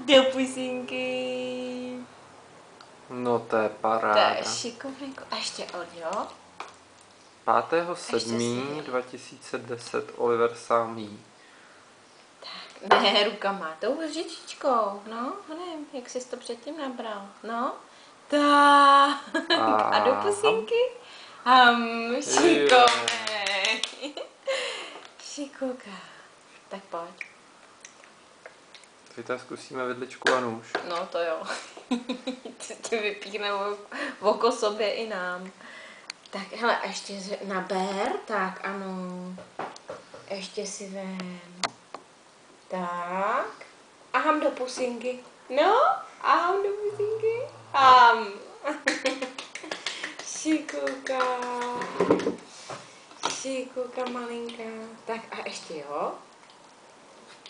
do pusinky. No to je To paráda. je šikovný. A ještě Olio. 5.7.2010 Oliver sám jí. Tak, ne rukama, tou lžičičkou. No, nevím, jak jsi to předtím nabral. No, tak. A do pusinky. Šikovný. Šikuka. Tak pojď. Teď zkusíme vidličku a nůž. No to jo. Ty vypíchne oko sobě i nám. Tak hele, a ještě naber. Tak ano. Ještě si vem. Tak. A ham do pusinky. No, a ham do pusinky. Ham. Šikuka. Šikuka malinká. Tak a ještě jo.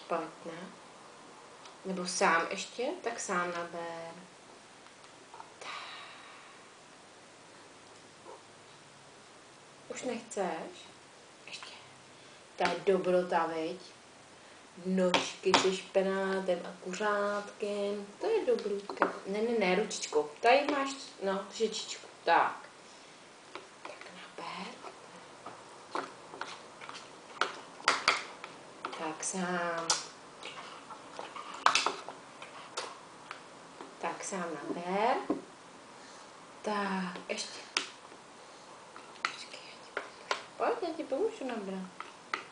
Pojď na. Nebo sám ještě, tak sám naber. Už nechceš? Ještě. To je dobrota, viď? Nožky se špenátem a kuřátkem. To je dobrý. Ne, ručičkou. Tady máš, no, žičičku. Tak. Tak naber. Tak sám. Tak sám naber. Tak, ještě. Počkej, já ti pomůžu. Pojď, já ti pomůžu nabrat.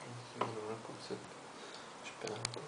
Musím nakousat špenátu.